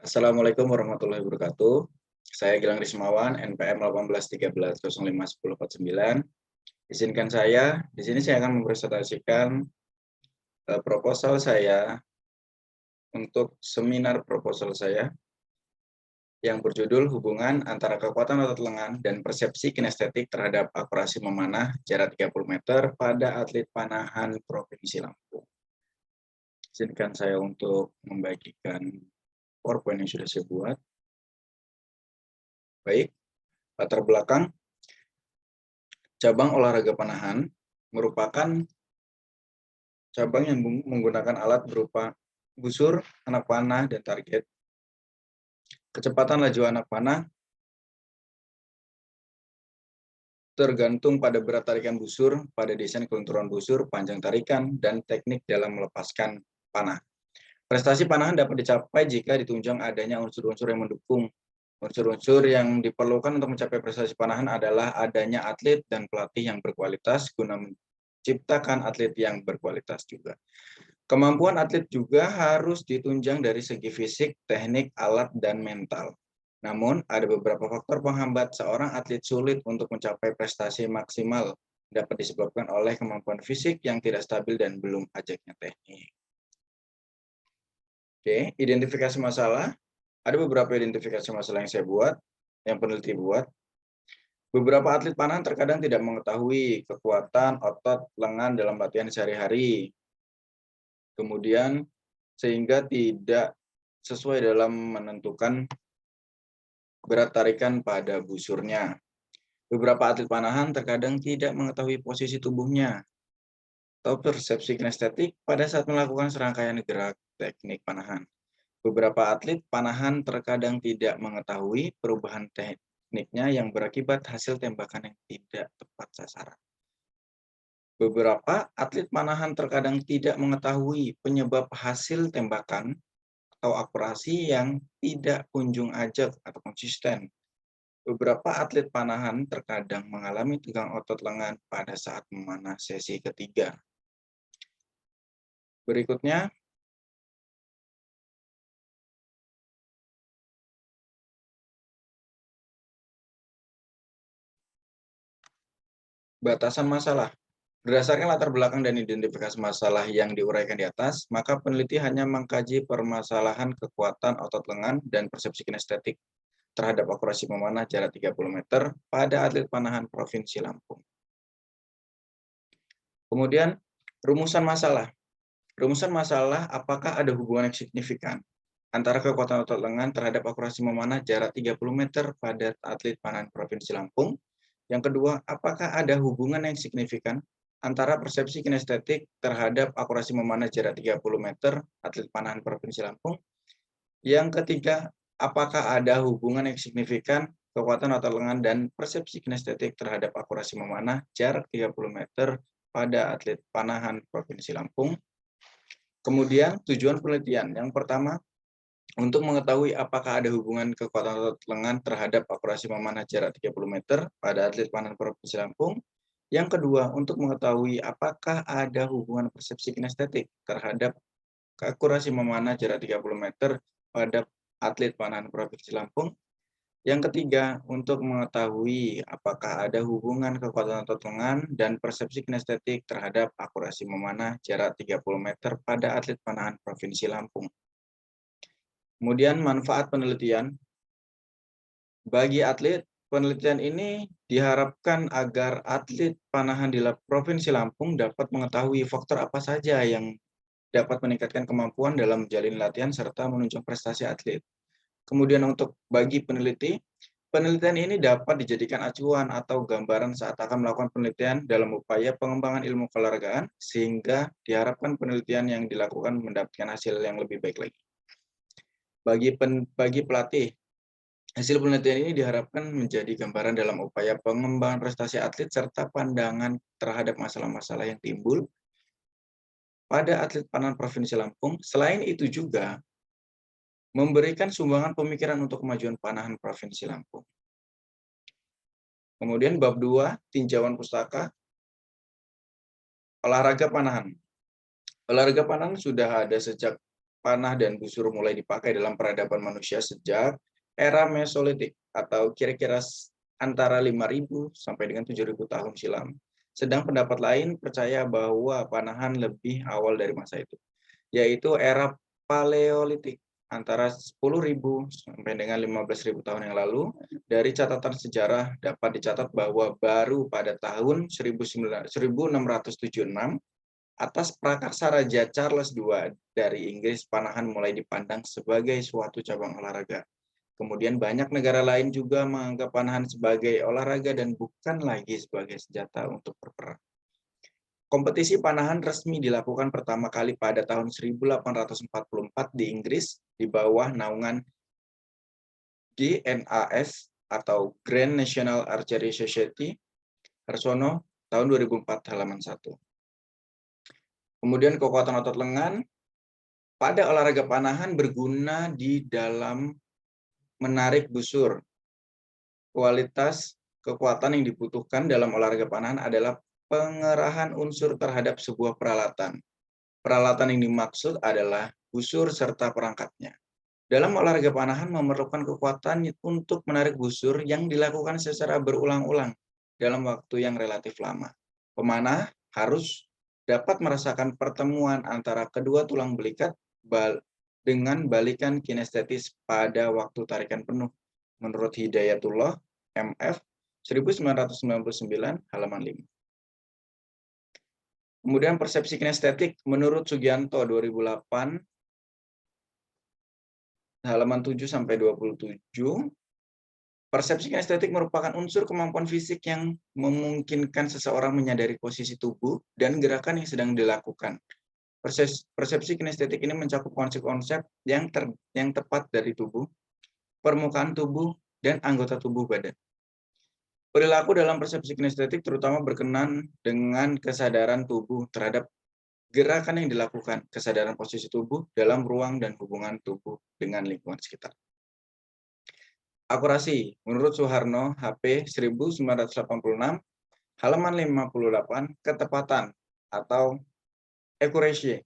Assalamualaikum warahmatullahi wabarakatuh. Saya Gilang Rismawan, NPM 1813015149. Izinkan saya, di sini saya akan mempresentasikan proposal saya untuk seminar proposal saya yang berjudul Hubungan Antara Kekuatan Otot Lengan dan Persepsi Kinestetik Terhadap Akurasi Memanah Jarak 30 meter pada Atlet Panahan Provinsi Lampung. Izinkan saya untuk membagikan PowerPoint yang sudah saya buat. Baik, latar belakang. Cabang olahraga panahan merupakan cabang yang menggunakan alat berupa busur, anak panah, dan target. Kecepatan laju anak panah tergantung pada berat tarikan busur, pada desain kelunturan busur, panjang tarikan, dan teknik dalam melepaskan panah. Prestasi panahan dapat dicapai jika ditunjang adanya unsur-unsur yang mendukung. Unsur-unsur yang diperlukan untuk mencapai prestasi panahan adalah adanya atlet dan pelatih yang berkualitas guna menciptakan atlet yang berkualitas juga. Kemampuan atlet juga harus ditunjang dari segi fisik, teknik, alat, dan mental. Namun, ada beberapa faktor penghambat seorang atlet sulit untuk mencapai prestasi maksimal, dapat disebabkan oleh kemampuan fisik yang tidak stabil dan belum ajaknya teknik. Oke, identifikasi masalah. Ada beberapa identifikasi masalah yang saya buat, yang peneliti buat. Beberapa atlet panahan terkadang tidak mengetahui kekuatan otot lengan dalam latihan sehari-hari. Kemudian, sehingga tidak sesuai dalam menentukan berat tarikan pada busurnya. Beberapa atlet panahan terkadang tidak mengetahui posisi tubuhnya atau persepsi kinestetik pada saat melakukan serangkaian gerak teknik panahan. Beberapa atlet panahan terkadang tidak mengetahui perubahan tekniknya yang berakibat hasil tembakan yang tidak tepat sasaran. Beberapa atlet panahan terkadang tidak mengetahui penyebab hasil tembakan atau akurasi yang tidak kunjung ajak atau konsisten. Beberapa atlet panahan terkadang mengalami tegang otot lengan pada saat memanah sesi ketiga. Berikutnya, batasan masalah. Berdasarkan latar belakang dan identifikasi masalah yang diuraikan di atas, maka peneliti hanya mengkaji permasalahan kekuatan otot lengan dan persepsi kinestetik terhadap akurasi memanah jarak 30 meter pada atlet panahan Provinsi Lampung. Kemudian, rumusan masalah. Rumusan masalah, apakah ada hubungan yang signifikan antara kekuatan otot lengan terhadap akurasi memanah jarak 30 meter pada atlet panahan Provinsi Lampung? Yang kedua, apakah ada hubungan yang signifikan antara persepsi kinestetik terhadap akurasi memanah jarak 30 meter atlet panahan Provinsi Lampung? Yang ketiga, apakah ada hubungan yang signifikan kekuatan otot lengan dan persepsi kinestetik terhadap akurasi memanah jarak 30 meter pada atlet panahan Provinsi Lampung? Kemudian tujuan penelitian. Yang pertama, untuk mengetahui apakah ada hubungan kekuatan otot lengan terhadap akurasi memanah jarak 30 meter pada atlet panahan Provinsi Lampung. Yang kedua, untuk mengetahui apakah ada hubungan persepsi kinestetik terhadap akurasi memanah jarak 30 meter pada atlet panahan Provinsi Lampung. Yang ketiga, untuk mengetahui apakah ada hubungan kekuatan otot lengan dan persepsi kinestetik terhadap akurasi memanah jarak 30 meter pada atlet panahan Provinsi Lampung. Kemudian manfaat penelitian. Bagi atlet, penelitian ini diharapkan agar atlet panahan di Provinsi Lampung dapat mengetahui faktor apa saja yang dapat meningkatkan kemampuan dalam menjalani latihan serta menunjang prestasi atlet. Kemudian untuk bagi peneliti, penelitian ini dapat dijadikan acuan atau gambaran saat akan melakukan penelitian dalam upaya pengembangan ilmu keolahragaan, sehingga diharapkan penelitian yang dilakukan mendapatkan hasil yang lebih baik lagi. Bagi pelatih, hasil penelitian ini diharapkan menjadi gambaran dalam upaya pengembangan prestasi atlet serta pandangan terhadap masalah-masalah yang timbul pada atlet panahan Provinsi Lampung. Selain itu juga memberikan sumbangan pemikiran untuk kemajuan panahan Provinsi Lampung. Kemudian bab 2, tinjauan pustaka, olahraga panahan. Olahraga panahan sudah ada sejak panah dan busur mulai dipakai dalam peradaban manusia sejak era Mesolitik atau kira-kira antara 5.000 sampai dengan 7.000 tahun silam. Sedang pendapat lain percaya bahwa panahan lebih awal dari masa itu, yaitu era Paleolitik antara 10.000 sampai dengan 15.000 tahun yang lalu. Dari catatan sejarah dapat dicatat bahwa baru pada tahun 1676 atas prakarsa Raja Charles II dari Inggris, panahan mulai dipandang sebagai suatu cabang olahraga. Kemudian banyak negara lain juga menganggap panahan sebagai olahraga dan bukan lagi sebagai senjata untuk berperang. Kompetisi panahan resmi dilakukan pertama kali pada tahun 1844 di Inggris di bawah naungan GNAS atau Grand National Archery Society, Harsono, tahun 2004, halaman 1. Kemudian kekuatan otot lengan pada olahraga panahan berguna di dalam menarik busur. Kualitas kekuatan yang dibutuhkan dalam olahraga panahan adalah pengerahan unsur terhadap sebuah peralatan. Peralatan yang dimaksud adalah busur serta perangkatnya. Dalam olahraga panahan memerlukan kekuatan untuk menarik busur yang dilakukan secara berulang-ulang dalam waktu yang relatif lama. Pemanah harus dapat merasakan pertemuan antara kedua tulang belikat dengan balikan kinestetis pada waktu tarikan penuh. Menurut Hidayatullah, MF, 1999, halaman 5. Kemudian persepsi kinestetik menurut Sugianto 2008, halaman 7 sampai 27. Persepsi kinestetik merupakan unsur kemampuan fisik yang memungkinkan seseorang menyadari posisi tubuh dan gerakan yang sedang dilakukan. Persepsi kinestetik ini mencakup konsep-konsep yang tepat dari tubuh, permukaan tubuh, dan anggota tubuh badan. Perilaku dalam persepsi kinestetik terutama berkenan dengan kesadaran tubuh terhadap gerakan yang dilakukan, kesadaran posisi tubuh dalam ruang dan hubungan tubuh dengan lingkungan sekitar. Akurasi, menurut Suharno, HP 1986, halaman 58, ketepatan atau akurasi,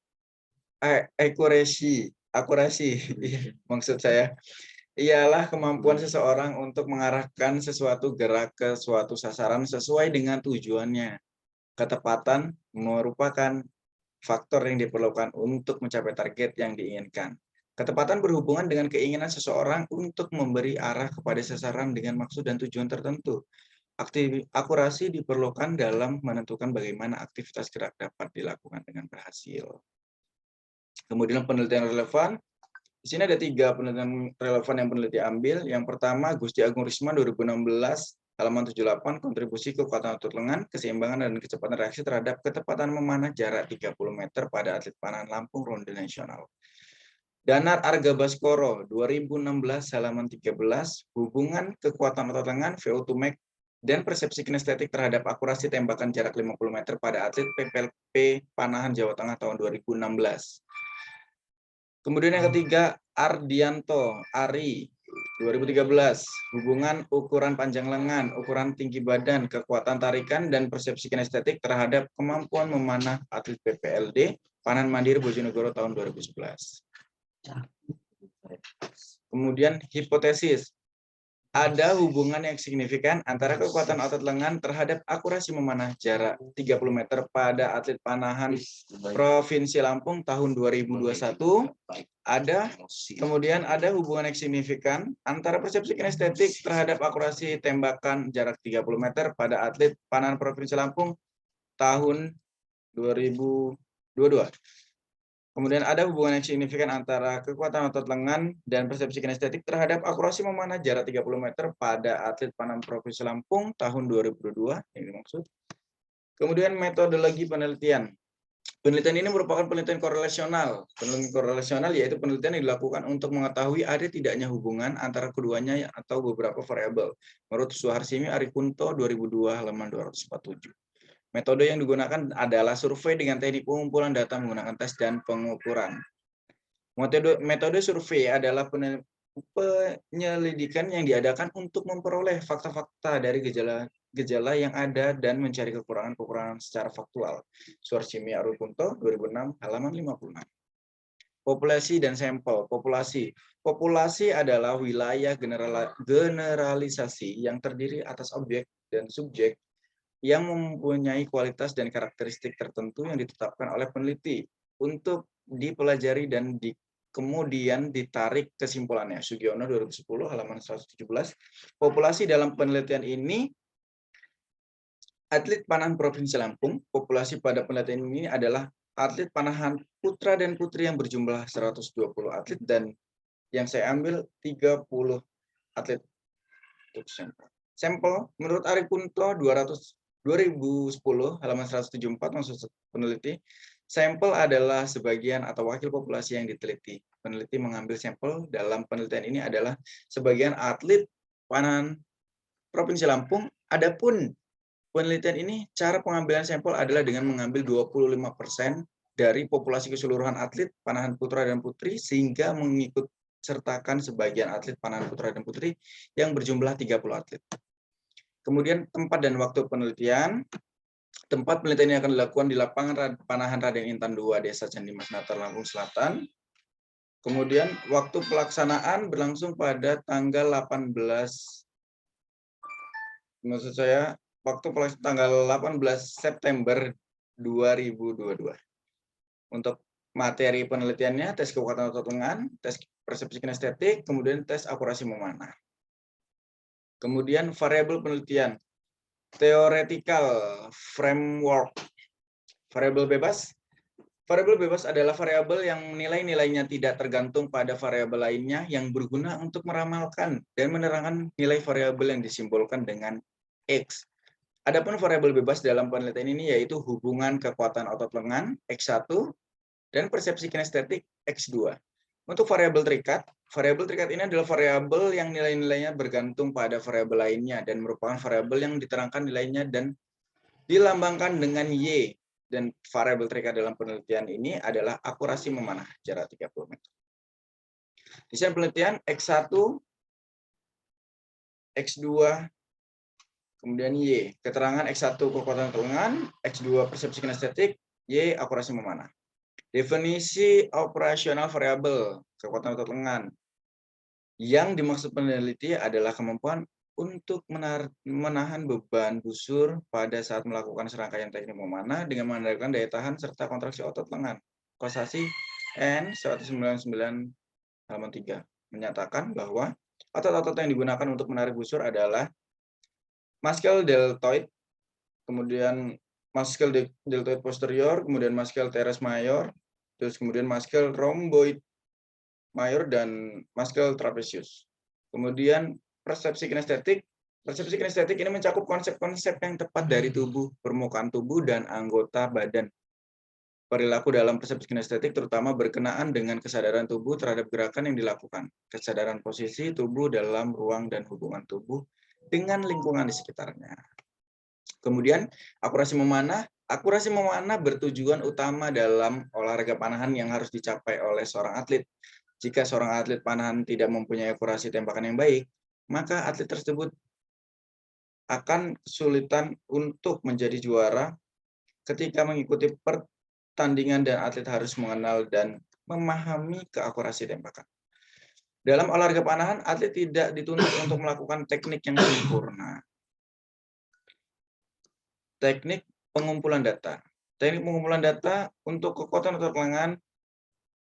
maksud saya, ialah kemampuan seseorang untuk mengarahkan sesuatu gerak ke suatu sasaran sesuai dengan tujuannya. Ketepatan merupakan faktor yang diperlukan untuk mencapai target yang diinginkan. Ketepatan berhubungan dengan keinginan seseorang untuk memberi arah kepada sasaran dengan maksud dan tujuan tertentu. Akurasi diperlukan dalam menentukan bagaimana aktivitas gerak dapat dilakukan dengan berhasil. Kemudian penelitian relevan. Di sini ada 3 penelitian relevan yang peneliti ambil. Yang pertama, Gusti Agung Risman 2016, halaman 78, kontribusi kekuatan otot lengan, keseimbangan dan kecepatan reaksi terhadap ketepatan memanah jarak 30 meter pada atlet panahan Lampung Ronde Nasional. Danar Arga Baskoro 2016, halaman 13, hubungan kekuatan otot lengan, VO2 max, dan persepsi kinestetik terhadap akurasi tembakan jarak 50 meter pada atlet PPLP Panahan Jawa Tengah tahun 2016. Kemudian yang ketiga, Ardianto Ari 2013, hubungan ukuran panjang lengan, ukuran tinggi badan, kekuatan tarikan, dan persepsi kinestetik terhadap kemampuan memanah atlet PPLD Panahan Mandiri Bojonegoro tahun 2011. Kemudian hipotesis, ada hubungan yang signifikan antara kekuatan otot lengan terhadap akurasi memanah jarak 30 meter pada atlet panahan Provinsi Lampung tahun 2021. Kemudian ada hubungan yang signifikan antara persepsi kinestetik terhadap akurasi tembakan jarak 30 meter pada atlet panahan Provinsi Lampung tahun 2022. Kemudian ada hubungan yang signifikan antara kekuatan otot lengan dan persepsi kinestetik terhadap akurasi memanah jarak 30 meter pada atlet panahan Provinsi Lampung tahun 2022, yang dimaksud. Kemudian metodologi penelitian. Penelitian ini merupakan penelitian korelasional. Penelitian korelasional yaitu penelitian yang dilakukan untuk mengetahui ada tidaknya hubungan antara keduanya atau beberapa variabel. Menurut Suharsimi Arikunto 2002, halaman 247. Metode yang digunakan adalah survei dengan teknik pengumpulan data menggunakan tes dan pengukuran. Metode survei adalah penyelidikan yang diadakan untuk memperoleh fakta-fakta dari gejala yang ada dan mencari kekurangan-kekurangan secara faktual. Suharsimi Arikunto 2006, halaman 56. Populasi dan sampel. Populasi adalah wilayah generalisasi yang terdiri atas objek dan subjek yang mempunyai kualitas dan karakteristik tertentu yang ditetapkan oleh peneliti untuk dipelajari dan kemudian ditarik kesimpulannya. Sugiono 2010 halaman 117. Populasi dalam penelitian ini atlet panahan Provinsi Lampung. Populasi pada penelitian ini adalah atlet panahan putra dan putri yang berjumlah 120 atlet dan yang saya ambil 30 atlet untuk sampel. Menurut Ari Kunto 2010 halaman 174 maksud peneliti, sampel adalah sebagian atau wakil populasi yang diteliti. Peneliti mengambil sampel dalam penelitian ini adalah sebagian atlet panahan Provinsi Lampung. Adapun penelitian ini, cara pengambilan sampel adalah dengan mengambil 25% dari populasi keseluruhan atlet panahan putra dan putri, sehingga mengikut sertakan sebagian atlet panahan putra dan putri yang berjumlah 30 atlet. Kemudian tempat dan waktu penelitian. Tempat penelitian ini akan dilakukan di lapangan panahan Raden Intan 2, Desa Candi Mas Natar, Lampung Selatan. Kemudian waktu pelaksanaan berlangsung pada tanggal 18, maksud saya waktu tanggal 18 September 2022. Untuk materi penelitiannya, tes kekuatan otot lengan, tes persepsi kinestetik, kemudian tes akurasi memanah. Kemudian variabel penelitian, theoretical framework. Variabel bebas. Variabel bebas adalah variabel yang nilai-nilainya tidak tergantung pada variabel lainnya yang berguna untuk meramalkan dan menerangkan nilai variabel yang disimbolkan dengan X. Adapun variabel bebas dalam penelitian ini yaitu hubungan kekuatan otot lengan X1 dan persepsi kinestetik X2. Untuk variabel terikat ini adalah variabel yang nilai-nilainya bergantung pada variabel lainnya dan merupakan variabel yang diterangkan nilainya dan dilambangkan dengan Y. Dan variabel terikat dalam penelitian ini adalah akurasi memanah jarak 30 meter. Desain penelitian X1, X2, kemudian Y. Keterangan X1 kekuatan lengan, X2 persepsi kinestetik, Y akurasi memanah. Definisi operasional variabel kekuatan otot lengan. Yang dimaksud peneliti adalah kemampuan untuk menahan beban busur pada saat melakukan serangkaian teknik memanah dengan mengandalkan daya tahan serta kontraksi otot lengan. Kosasi N 199 halaman 3 menyatakan bahwa otot-otot yang digunakan untuk menarik busur adalah muscle deltoid, kemudian muscle deltoid posterior, kemudian muscle teres major, terus kemudian muscle rhomboid major dan muscle trapezius. Kemudian persepsi kinestetik ini mencakup konsep-konsep yang tepat dari tubuh, permukaan tubuh dan anggota badan. Perilaku dalam persepsi kinestetik terutama berkenaan dengan kesadaran tubuh terhadap gerakan yang dilakukan, kesadaran posisi tubuh dalam ruang dan hubungan tubuh dengan lingkungan di sekitarnya. Kemudian akurasi memanah. Akurasi memanah bertujuan utama dalam olahraga panahan yang harus dicapai oleh seorang atlet. Jika seorang atlet panahan tidak mempunyai akurasi tembakan yang baik, maka atlet tersebut akan kesulitan untuk menjadi juara ketika mengikuti pertandingan dan atlet harus mengenal dan memahami keakurasi tembakan. Dalam olahraga panahan, atlet tidak dituntut untuk melakukan teknik yang sempurna. Teknik pengumpulan data. Teknik pengumpulan data untuk kekuatan otot lengan.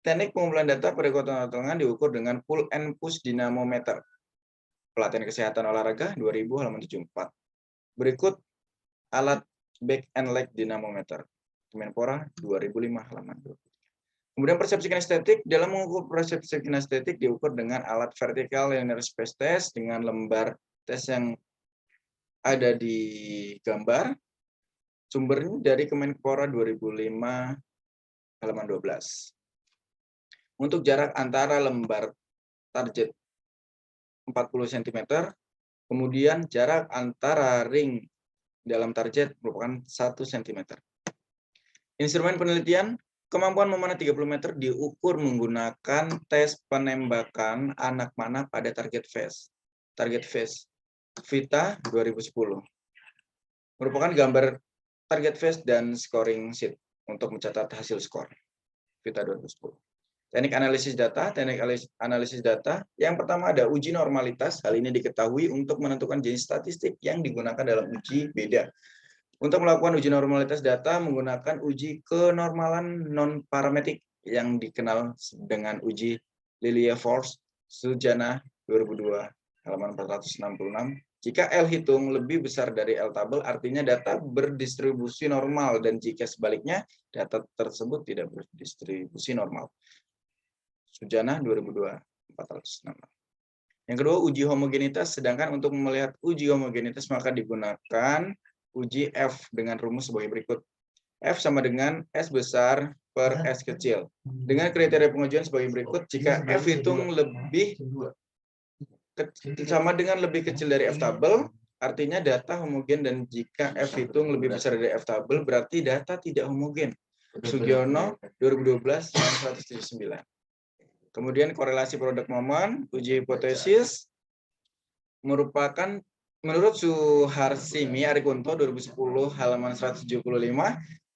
Teknik pengumpulan data pada kekuatan otot lengan diukur dengan pull and push dinamometer. Pelatihan Kesehatan Olahraga 2000 halaman 74. Berikut alat back and leg dinamometer. Kemenpora 2005 halaman 20. Kemudian persepsi kinestetik. Dalam mengukur persepsi kinestetik diukur dengan alat vertical linear space test dengan lembar tes yang ada di gambar. Sumbernya dari Kemenpora 2005 halaman 12. Untuk jarak antara lembar target 40 cm, kemudian jarak antara ring dalam target merupakan 1 cm. Instrumen penelitian. Kemampuan memanah 30 meter diukur menggunakan tes penembakan anak panah pada target face. Target face Vita 2010. Merupakan gambar target face dan scoring sheet untuk mencatat hasil skor. Vita 2010. Teknik analisis data. Yang pertama ada uji normalitas. Hal ini diketahui untuk menentukan jenis statistik yang digunakan dalam uji beda. Untuk melakukan uji normalitas data menggunakan uji kenormalan non-parametrik yang dikenal dengan uji Lilliefors-Suljana 2002 halaman 466. Jika L hitung lebih besar dari L tabel, artinya data berdistribusi normal, dan jika sebaliknya, data tersebut tidak berdistribusi normal. Sujana 2002 406. Yang kedua, uji homogenitas. Sedangkan untuk melihat uji homogenitas maka digunakan uji F dengan rumus sebagai berikut. F sama dengan S besar per S kecil. Dengan kriteria pengujian sebagai berikut, jika F hitung sama dengan lebih kecil dari F tabel, artinya data homogen, dan jika F hitung lebih besar dari F tabel, berarti data tidak homogen. Sugiono 2012 179. Kemudian korelasi produk momen, uji hipotesis merupakan menurut Suharsimi Arikunto 2010 halaman 175,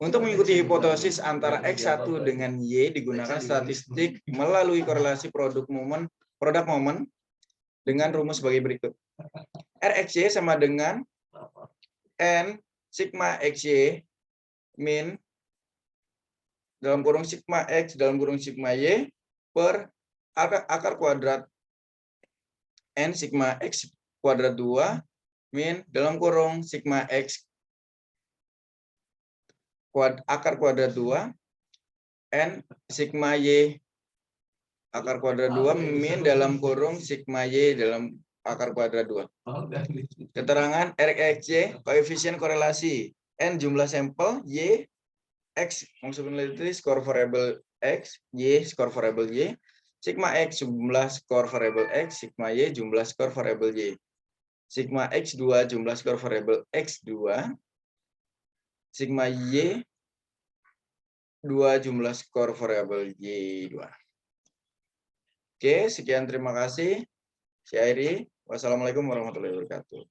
untuk mengikuti hipotesis antara X1 dengan Y digunakan statistik melalui korelasi produk momen dengan rumus sebagai berikut. RXY sama dengan N sigma XY min dalam kurung sigma X dalam kurung sigma Y per akar kuadrat N sigma X kuadrat 2 min dalam kurung sigma X akar kuadrat 2 N sigma Y akar kuadrat 2 min dalam kurung sigma Y dalam akar kuadrat 2. Keterangan RXY, koefisien korelasi, N jumlah sampel, Y, X functionality skor variable X, Y skor variable Y, sigma X jumlah skor variable X, sigma Y jumlah skor variable Y. Sigma X2 jumlah skor variable X2, sigma Y 2 jumlah skor variable Y2. Oke, sekian, terima kasih. Saya Airi. Wassalamualaikum warahmatullahi wabarakatuh.